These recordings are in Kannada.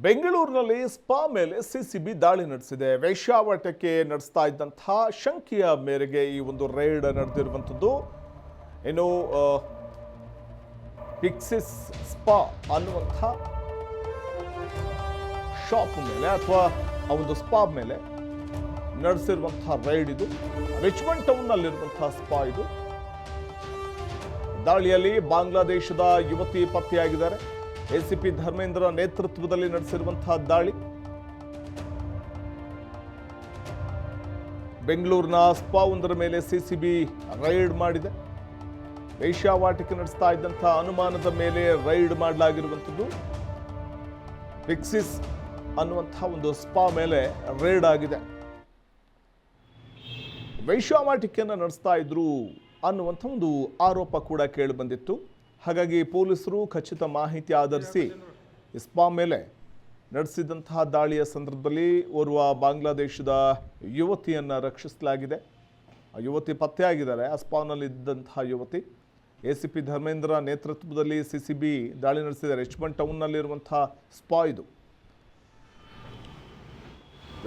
ಬೆಂಗಳೂರಿನಲ್ಲಿ ಸ್ಪಾ ಮೇಲೆ ಸಿಸಿಬಿ ದಾಳಿ ನಡೆಸಿದೆ. ವೇಶ್ಯಾವಾಟಿಕೆ ನಡೆಸ್ತಾ ಇದ್ದಂತಹ ಶಂಕೆಯ ಮೇರೆಗೆ ಈ ಒಂದು ರೈಡ್ ನಡೆದಿರುವಂಥದ್ದು. ಇನ್ನು ಪಿಕ್ಸಿಸ್ ಸ್ಪಾ ಅನ್ನುವಂಥ ಶಾಪ್ ಮೇಲೆ ಅಥವಾ ಆ ಒಂದು ಸ್ಪಾ ಮೇಲೆ ನಡೆಸಿರುವಂತಹ ರೈಡ್ ಇದು. ರಿಚ್ಮಂಡ್ ಟೌನ್ನಲ್ಲಿರುವಂತಹ ಸ್ಪಾ ಇದು. ದಾಳಿಯಲ್ಲಿ ಬಾಂಗ್ಲಾದೇಶದ ಯುವತಿ ಪತ್ತೆಯಾಗಿದ್ದಾರೆ. ಎಸಿಪಿ ಧರ್ಮೇಂದ್ರ ನೇತೃತ್ವದಲ್ಲಿ ನಡೆಸಿರುವಂತಹ ದಾಳಿ ಬೆಂಗಳೂರಿನ ಸ್ಪಾ ಒಂದರ ಮೇಲೆ ಸಿಸಿಬಿ ರೈಡ್ ಮಾಡಿದೆ. ವೇಶ್ಯಾವಾಟಿಕೆ ನಡೆಸ್ತಾ ಇದ್ದಂತಹ ಅನುಮಾನದ ಮೇಲೆ ರೈಡ್ ಮಾಡಲಾಗಿರುವಂಥದ್ದು. ಪಿಕ್ಸಿಸ್ ಅನ್ನುವಂತಹ ಒಂದು ಸ್ಪಾ ಮೇಲೆ ರೈಡ್ ಆಗಿದೆ. ವೇಶ್ಯಾವಾಟಿಕೆಯನ್ನು ನಡೆಸ್ತಾ ಇದ್ರು ಅನ್ನುವಂಥ ಒಂದು ಆರೋಪ ಕೂಡ ಕೇಳಿ ಬಂದಿತ್ತು. ಹಾಗಾಗಿ ಪೊಲೀಸರು ಖಚಿತ ಮಾಹಿತಿ ಆಧರಿಸಿ ಸ್ಪಾ ಮೇಲೆ ನಡೆಸಿದಂತಹ ದಾಳಿಯ ಸಂದರ್ಭದಲ್ಲಿ ಓರ್ವ ಬಾಂಗ್ಲಾದೇಶದ ಯುವತಿಯನ್ನು ರಕ್ಷಿಸಲಾಗಿದೆ. ಆ ಯುವತಿ ಪತ್ತೆಯಾಗಿದ್ದಾರೆ. ಆ ಸ್ಪಾನಲ್ಲಿದ್ದಂತಹ ಯುವತಿ. ಎಸಿಪಿ ಧರ್ಮೇಂದ್ರ ನೇತೃತ್ವದಲ್ಲಿ ಸಿಸಿಬಿ ದಾಳಿ ನಡೆಸಿದ್ದಾರೆ. ರಿಚ್ಮಂಡ್ ಟೌನ್ನಲ್ಲಿರುವಂತಹ ಸ್ಪಾ ಇದು.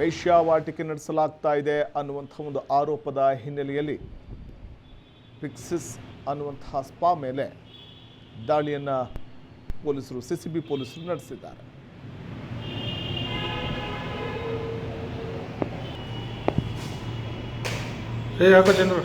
ವೇಶ್ಯಾವಾಟಿಕೆ ನಡೆಸಲಾಗ್ತಾ ಇದೆ ಅನ್ನುವಂಥ ಒಂದು ಆರೋಪದ ಹಿನ್ನೆಲೆಯಲ್ಲಿ ಪಿಕ್ಸಿಸ್ ಅನ್ನುವಂತಹ ಸ್ಪಾ ಮೇಲೆ ದಾಳಿಯನ್ನು ಪೊಲೀಸರು ಸಿಸಿಬಿ ಪೊಲೀಸರು ನಡೆಸಿದ್ದಾರೆ. ಯಾಕೋ ಚಂದ್ರ